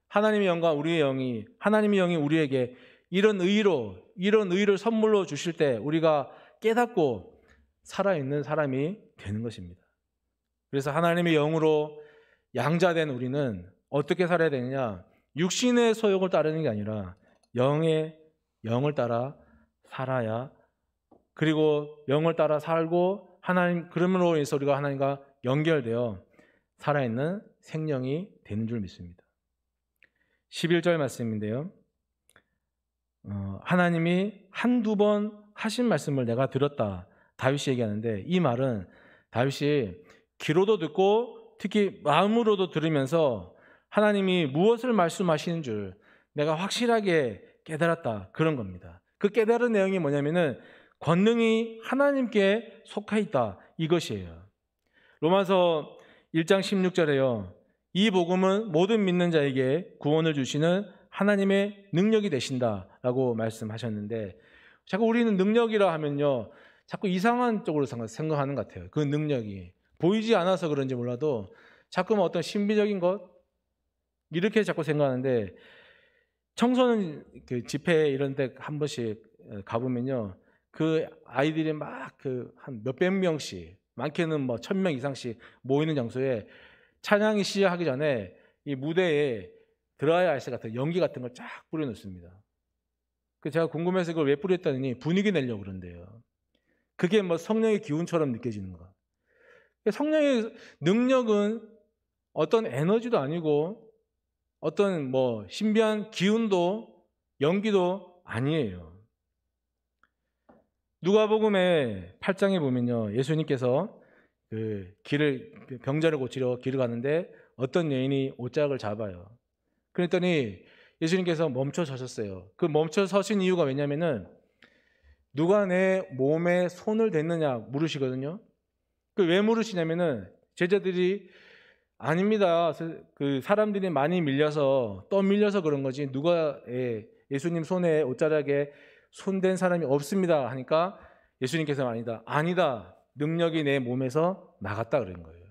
하나님의 영과 우리의 영이 하나님의 영이 우리에게 이런 의를 선물로 주실 때 우리가 깨닫고 살아있는 사람이 되는 것입니다. 그래서 하나님의 영으로 양자된 우리는 어떻게 살아야 되느냐? 육신의 소욕을 따르는 게 아니라 영의 영을 따라 살아야, 그리고 영을 따라 살고 하나님, 그러므로 인해서 우리가 하나님과 연결되어 살아있는 생명이 되는 줄 믿습니다. 11절 말씀인데요. 하나님이 한두 번 하신 말씀을 내가 들었다. 다윗이 얘기하는데, 이 말은 다윗이 귀로도 듣고 특히 마음으로도 들으면서 하나님이 무엇을 말씀하시는 줄 내가 확실하게 깨달았다, 그런 겁니다. 그 깨달은 내용이 뭐냐면은 권능이 하나님께 속해 있다, 이것이에요. 로마서 1장 16절에요. 이 복음은 모든 믿는 자에게 구원을 주시는 하나님의 능력이 되신다라고 말씀하셨는데, 자꾸 우리는 능력이라 하면요, 자꾸 이상한 쪽으로 생각하는 것 같아요. 그 능력이 보이지 않아서 그런지 몰라도 자꾸 어떤 신비적인 것 이렇게 자꾸 생각하는데, 청소년 그 집회 이런 데 한 번씩 가보면요, 그 아이들이 막 한 몇백 명씩, 많게는 1000명 이상씩 모이는 장소에 찬양이 시작하기 전에 이 무대에 드라이 아이스 같은 연기 같은 걸 쫙 뿌려놓습니다. 제가 궁금해서 그걸 왜 뿌렸다니 분위기 내려고 그런대요. 그게 성령의 기운처럼 느껴지는 거. 성령의 능력은 어떤 에너지도 아니고 어떤 신비한 기운도 연기도 아니에요. 누가복음의 8장에 보면요, 예수님께서 병자를 고치러 길을 가는데 어떤 여인이 옷자락을 잡아요. 그랬더니 예수님께서 멈춰 서셨어요. 그 멈춰 서신 이유가 왜냐면은 누가 내 몸에 손을 댔느냐 물으시거든요. 왜 물으시냐면은 제자들이 아닙니다, 그 사람들이 많이 밀려서 떠밀려서 그런 거지 누가 예수님 손에 옷자락에 손댄 사람이 없습니다 하니까 예수님께서 아니다, 능력이 내 몸에서 나갔다 그런 거예요.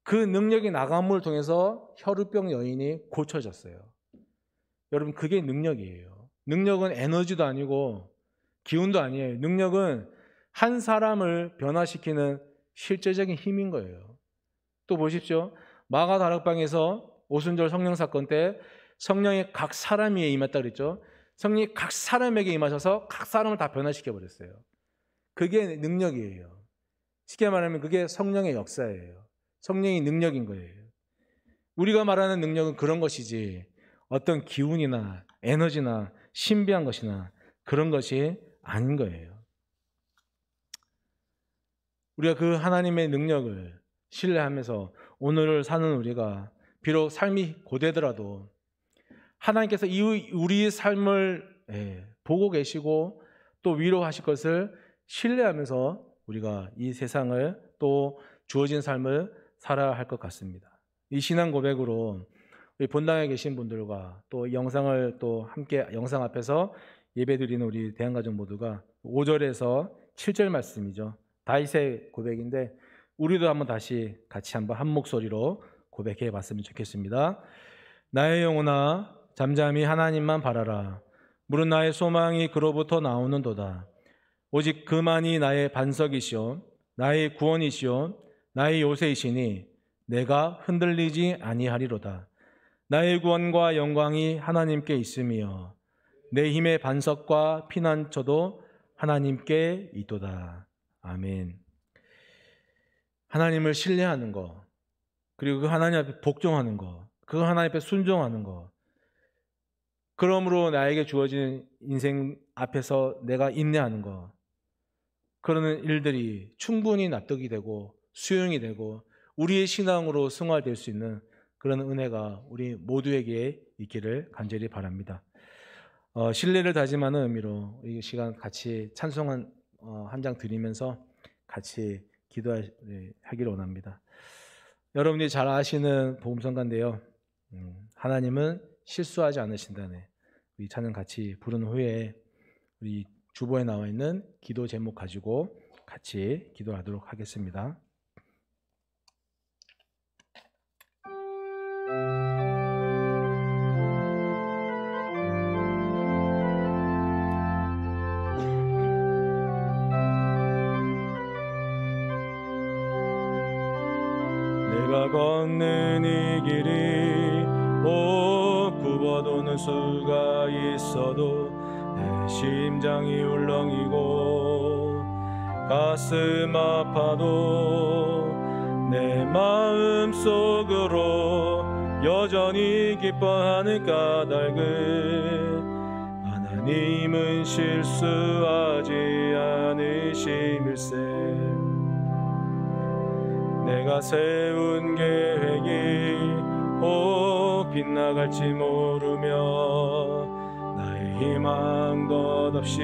그 능력이 나감을 통해서 혈우병 여인이 고쳐졌어요. 여러분, 그게 능력이에요. 능력은 에너지도 아니고 기운도 아니에요. 능력은 한 사람을 변화시키는 실제적인 힘인 거예요. 또 보십시오. 마가 다락방에서 오순절 성령 사건 때 성령이 각 사람 위에 임했다 그랬죠. 성령이 각 사람에게 임하셔서 각 사람을 다 변화시켜 버렸어요. 그게 능력이에요. 쉽게 말하면 그게 성령의 역사예요. 성령이 능력인 거예요. 우리가 말하는 능력은 그런 것이지 어떤 기운이나 에너지나 신비한 것이나 그런 것이 아닌 거예요. 우리가 그 하나님의 능력을 신뢰하면서 오늘을 사는 우리가 비록 삶이 고되더라도 하나님께서 우리의 삶을 보고 계시고 또 위로하실 것을 신뢰하면서 우리가 이 세상을 또 주어진 삶을 살아야 할 것 같습니다. 이 신앙 고백으로 우리 본당에 계신 분들과 또 영상을 또 함께 영상 앞에서 예배드리는 우리 대한가족 모두가 5절에서 7절 말씀이죠. 다윗의 고백인데 우리도 한번 다시 같이 한번 한 목소리로 고백해 봤으면 좋겠습니다. 나의 영혼아 잠잠히 하나님만 바라라. 물은 나의 소망이 그로부터 나오는도다. 오직 그만이 나의 반석이시오 나의 구원이시오 나의 요새이시니 내가 흔들리지 아니하리로다. 나의 구원과 영광이 하나님께 있으며 내 힘의 반석과 피난처도 하나님께 있도다. 아멘. 하나님을 신뢰하는 것, 그리고 그 하나님 앞에 복종하는 것, 그 하나님 앞에 순종하는 것, 그러므로 나에게 주어진 인생 앞에서 내가 인내하는 것, 그러는 일들이 충분히 납득이 되고 수용이 되고 우리의 신앙으로 승화될 수 있는 그런 은혜가 우리 모두에게 있기를 간절히 바랍니다. 신뢰를 다짐하는 의미로 이 시간 같이 찬송한 한 장 드리면서 같이 기도하기를 원합니다. 여러분이 잘 아시는 복음성가인데요. 하나님은 실수하지 않으신다네. 우리 찬양 같이 부른 후에 우리 주보에 나와 있는 기도 제목 가지고 같이 기도하도록 하겠습니다. 내가 걷는 이 길이 굽어도는 수가 있어도 내 심장이 울렁이고 가슴 아파도 내 마음 속으로 여전히 기뻐하는 까닭은 하나님은 실수하지 않으심일세. 내가 세운 계획이 빗나갈지 모르며 나의 희망 덧없이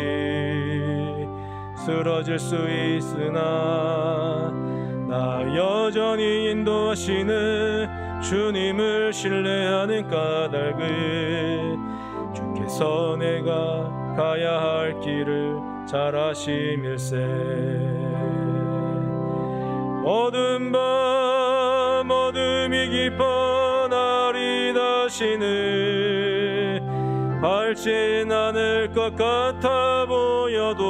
쓰러질 수 있으나 나 여전히 인도하시는 주님을 신뢰하는 까닭은 주께서 내가 가야 할 길을 잘 아심일세. 어두운 밤 어둠이 깊어 날이 다시는 밝진 않을 것 같아 보여도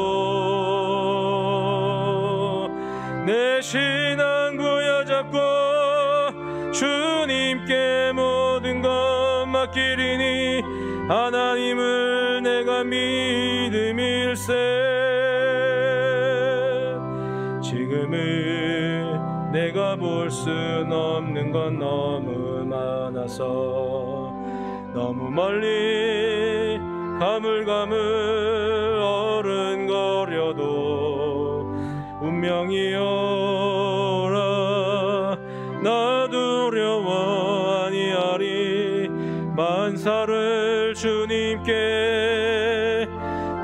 내 신앙 부여잡고 주님께 모든 것 맡기리니 하나님을 내가 믿음일세. 지금은 내가 볼 순 없는 건 너무 많아서 너무 멀리 가물가물 어른거려도 운명이 오라 나 두려워 아니하리. 만사를 주님께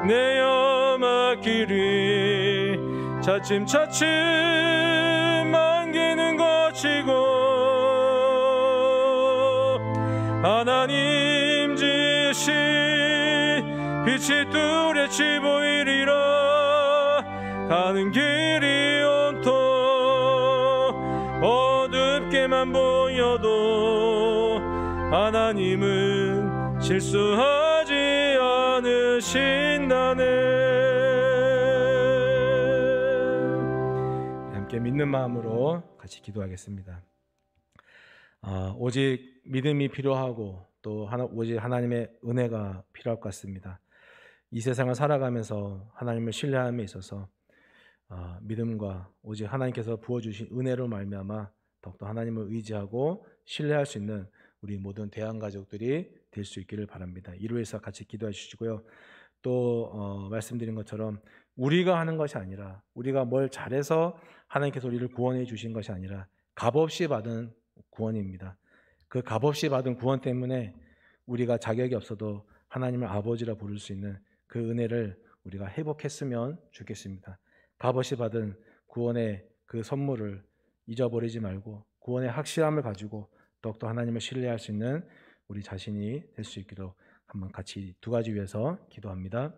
내어 맡기리. 차츰차츰 안개는 거치고 하나님 지으신 빛이 뚜렷이 보이리라. 가는 길이 온통 어둡게만 보여도 하나님은 실수하지 않으신다네. 함께 믿는 마음으로 같이 기도하겠습니다. 오직 믿음이 필요하고 또 오직 하나님의 은혜가 필요할 것 같습니다. 이 세상을 살아가면서 하나님을 신뢰함에 있어서 믿음과 오직 하나님께서 부어주신 은혜로 말미암아 더욱더 하나님을 의지하고 신뢰할 수 있는 우리 모든 대한가족들이 될 수 있기를 바랍니다. 이로 해서 같이 기도해 주시고요. 또 말씀드린 것처럼 우리가 하는 것이 아니라 우리가 뭘 잘해서 하나님께서 우리를 구원해 주신 것이 아니라 값없이 받은 구원입니다. 그 값없이 받은 구원 때문에 우리가 자격이 없어도 하나님을 아버지라 부를 수 있는 그 은혜를 우리가 회복했으면 좋겠습니다. 값없이 받은 구원의 그 선물을 잊어버리지 말고 구원의 확실함을 가지고 더욱더 하나님을 신뢰할 수 있는 우리 자신이 될 수 있기로 한번 같이 두 가지 위해서 기도합니다.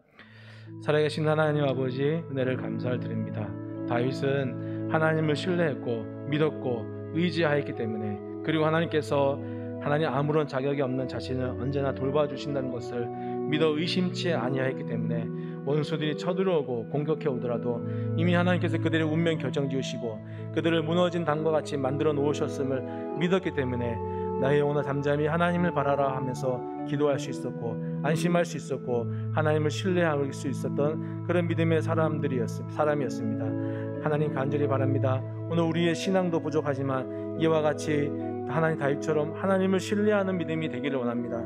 살아계신 하나님 아버지 은혜를 감사를 드립니다. 다윗은 하나님을 신뢰했고 믿었고 의지하였기 때문에 그리고 하나님께서 하나님 아무런 자격이 없는 자신을 언제나 돌봐주신다는 것을 믿어 의심치 아니하였기 때문에 원수들이 쳐들어오고 공격해 오더라도 이미 하나님께서 그들의 운명 결정지으시고 그들을 무너진 담과 같이 만들어 놓으셨음을 믿었기 때문에 나의 영혼아 잠잠히 하나님을 바라라 하면서 기도할 수 있었고 안심할 수 있었고 하나님을 신뢰할 수 있었던 그런 믿음의 사람이었습니다. 하나님 간절히 바랍니다. 오늘 우리의 신앙도 부족하지만 이와 같이 하나님 다윗처럼 하나님을 신뢰하는 믿음이 되기를 원합니다.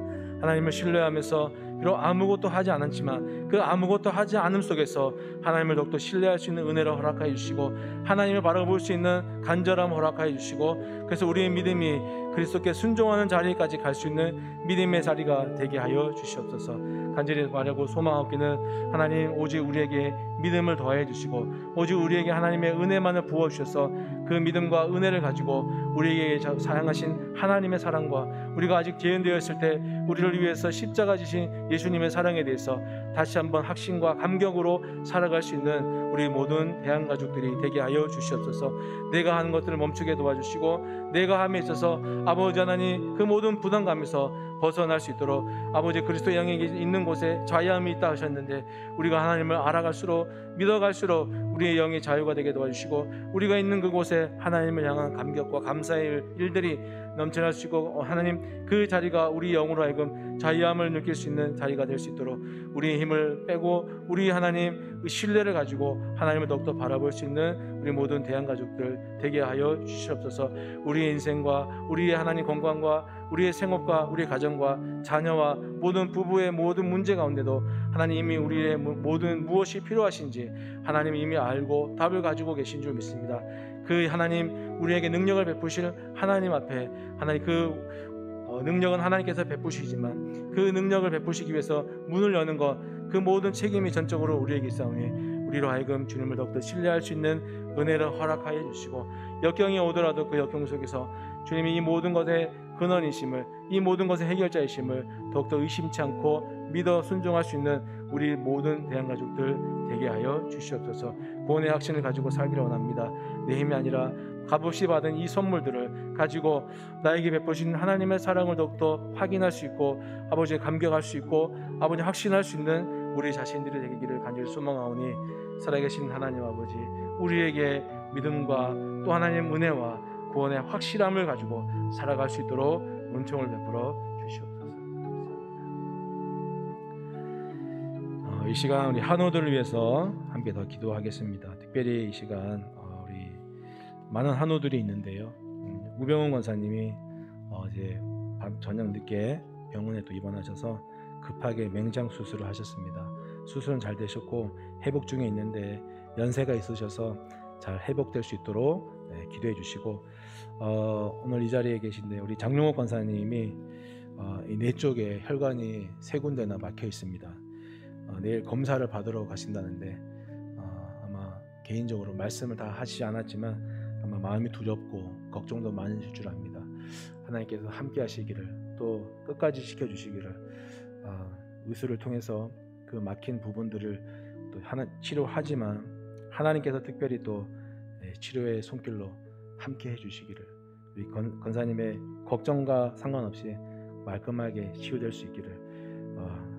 하나님을 신뢰하면서 비록 아무것도 하지 않았지만 그 아무것도 하지 않음 속에서 하나님을 더욱더 신뢰할 수 있는 은혜를 허락하여 주시고 하나님을 바라볼 수 있는 간절함 허락하여 주시고 그래서 우리의 믿음이 그리스도께 순종하는 자리까지 갈 수 있는 믿음의 자리가 되게 하여 주시옵소서. 간절히 바라고 소망하옵기는 하나님 오직 우리에게 믿음을 더해 주시고 오직 우리에게 하나님의 은혜만을 부어 주셔서 그 믿음과 은혜를 가지고 우리에게 사랑하신 하나님의 사랑과 우리가 아직 재현되어 있을 때 우리를 위해서 십자가 지신 예수님의 사랑에 대해서 다시 한번 확신과 감격으로 살아갈 수 있는 우리 모든 대한가족들이 되게 하여 주시옵소서. 내가 하는 것들을 멈추게 도와주시고 내가 함에 있어서 아버지 하나님 그 모든 부담감에서 벗어날 수 있도록 아버지 그리스도 영이 있는 곳에 자유함이 있다 하셨는데 우리가 하나님을 알아갈수록 믿어갈수록 우리의 영의 자유가 되게 도와주시고 우리가 있는 그곳에 하나님을 향한 감격과 감사의 일들이 넘쳐날 수 있고 하나님 그 자리가 우리 영으로 하여금 자유함을 느낄 수 있는 자리가 될 수 있도록 우리의 힘을 빼고 우리 하나님 그 신뢰를 가지고 하나님을 더욱더 바라볼 수 있는 우리 모든 대한가족들 되게 하여 주시옵소서. 우리의 인생과 우리의 하나님 건강과 우리의 생업과 우리의 가정과 자녀와 모든 부부의 모든 문제 가운데도 하나님 이미 우리의 모든 무엇이 필요하신지 하나님 이미 알고 답을 가지고 계신 줄 믿습니다. 그 하나님 우리에게 능력을 베푸실 하나님 앞에 하나님 그 능력은 하나님께서 베푸시지만 그 능력을 베푸시기 위해서 문을 여는 것 그 모든 책임이 전적으로 우리에게 있사오니 우리로 하여금 주님을 더욱더 신뢰할 수 있는 은혜를 허락하여 주시고 역경이 오더라도 그 역경 속에서 주님이 이 모든 것의 근원이심을 이 모든 것의 해결자이심을 더욱더 의심치 않고 믿어 순종할 수 있는 우리 모든 대한가족들 되게 하여 주시옵소서. 구원의 확신을 가지고 살기를 원합니다. 내 힘이 아니라 값없이 받은 이 선물들을 가지고 나에게 베푸신 하나님의 사랑을 더욱더 확인할 수 있고 아버지의 감격할 수 있고 아버지 확신할 수 있는 우리 자신들이 되기를 간절히 소망하오니 살아계신 하나님 아버지 우리에게 믿음과 또 하나님 은혜와 구원의 확실함을 가지고 살아갈 수 있도록 은총을 베풀어 주시옵소서. 감사합니다. 이 시간 우리 한우들을 위해서 함께 더 기도하겠습니다. 특별히 이 시간 우리 많은 한우들이 있는데요. 우병훈 권사님이 어제 저녁 늦게 병원에 또 입원하셔서 급하게 맹장 수술을 하셨습니다. 수술은 잘 되셨고 회복 중에 있는데 연세가 있으셔서 잘 회복될 수 있도록 기도해 주시고 오늘 이 자리에 계신데 우리 장용옥 권사님이 이 뇌 쪽에 혈관이 3군데나 막혀 있습니다. 내일 검사를 받으러 가신다는데 아마 개인적으로 말씀을 다 하시지 않았지만 아마 마음이 두렵고 걱정도 많으실 줄 압니다. 하나님께서 함께 하시기를 또 끝까지 지켜주시기를 의술을 통해서 그 막힌 부분들을 또 치료하지만 하나님께서 특별히 또 치료의 손길로 함께 해주시기를 우리 권사님의 걱정과 상관없이 말끔하게 치유될 수 있기를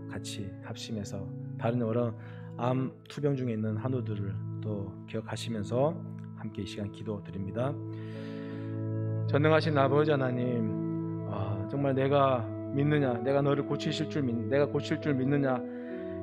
같이 합심해서 다른 여러 암 투병 중에 있는 한우들을 또 기억하시면서 함께 이 시간 기도드립니다. 전능하신 아버지 하나님, 정말 내가 믿느냐, 내가 너를 고치실 줄 내가 고칠 줄 믿느냐,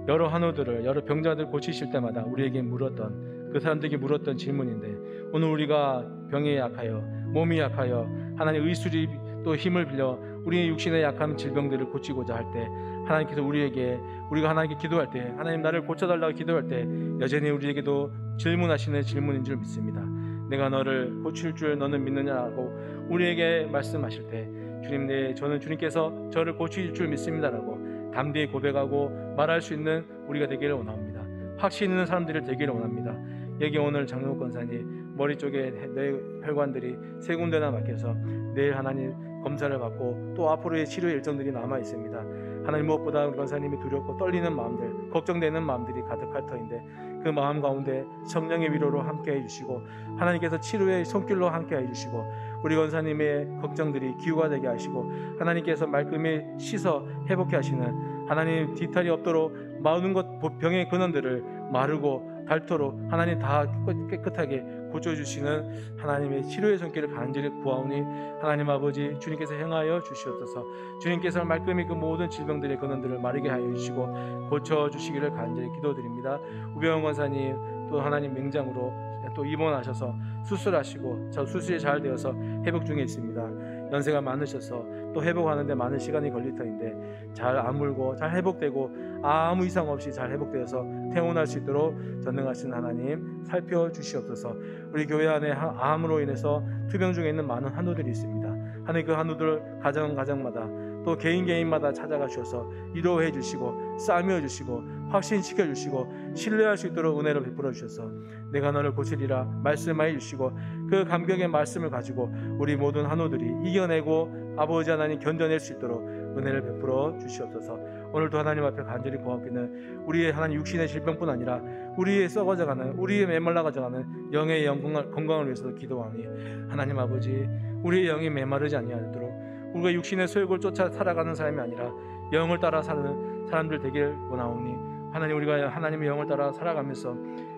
여러 한우들을 여러 병자들 고치실 때마다 우리에게 물었던 그 사람들에게 물었던 질문인데 오늘 우리가 병에 약하여 몸이 약하여 하나님 의술이 또 힘을 빌려 우리의 육신의 약한 질병들을 고치고자 할 때 하나님께서 우리가 하나님께 기도할 때 하나님 나를 고쳐달라고 기도할 때 여전히 우리에게도 질문하시는 질문인 줄 믿습니다. 내가 너를 고칠 줄 너는 믿느냐라고 우리에게 말씀하실 때 주님 저는 주님께서 저를 고칠 줄 믿습니다라고 담대히 고백하고 말할 수 있는 우리가 되기를 원합니다. 확신 있는 사람들이 되기를 원합니다. 여기 오늘 장로욱 권사님 머리 쪽에 뇌 혈관들이 3군데나 막혀서 내일 하나님 검사를 받고 또 앞으로의 치료 일정들이 남아 있습니다. 하나님 무엇보다 우리 권사님이 두렵고 떨리는 마음들, 걱정되는 마음들이 가득할 터인데 그 마음 가운데 성령의 위로로 함께 해주시고 하나님께서 치료의 손길로 함께 해주시고 우리 권사님의 걱정들이 기후가 되게 하시고 하나님께서 말끔히 씻어 회복해 하시는 하나님 뒤탈이 없도록 모든 것 병의 근원들을 마르고 닳도록 하나님 다 깨끗하게 고쳐주시는 하나님의 치료의 손길을 간절히 구하오니 하나님 아버지 주님께서 행하여 주시옵소서. 주님께서 말끔히 그 모든 질병들의 근원들을 마르게 하여 주시고 고쳐주시기를 간절히 기도드립니다. 우병훈 권사님 또 하나님 맹장으로 또 입원하셔서 수술하시고 저 수술이 잘 되어서 회복 중에 있습니다. 연세가 많으셔서 또 회복하는데 많은 시간이 걸릴 터인데 잘 아물고 잘 회복되고 아무 이상 없이 잘 회복되어서 퇴원할 수 있도록 전능하신 하나님 살펴주시옵소서. 우리 교회 안에 암으로 인해서 투병 중에 있는 많은 한우들이 있습니다. 하나님 그 한우들 가정마다 또 개인마다 찾아가 주셔서 위로해 주시고 싸매어 주시고 확신시켜 주시고 신뢰할 수 있도록 은혜를 베풀어 주셔서 내가 너를 고치리라 말씀하여 주시고 그 감격의 말씀을 가지고 우리 모든 한우들이 이겨내고 아버지 하나님 견뎌낼 수 있도록 은혜를 베풀어 주시옵소서. 오늘도 하나님 앞에 간절히 고맙기는 우리의 하나님 육신의 질병뿐 아니라 우리의 썩어져가는 우리의 메말라가져가는 영의 건강을 위해서도 기도하니 하나님 아버지 우리의 영이 메마르지 아니하도록 우리가 육신의 소욕을 쫓아 살아가는 사람이 아니라 영을 따라 사는 사람들 되길 원하오니 하나님 우리가 하나님의 영을 따라 살아가면서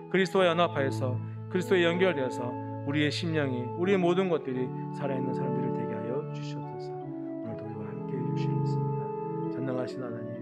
그리스도와 연합하여서 그리스도에 연결되어서 우리의 심령이 우리의 모든 것들이 살아있는 사람들을 되게 하여 주시옵소서. 오늘도 우리와 함께 해주시옵습니다. 전능하신 하나님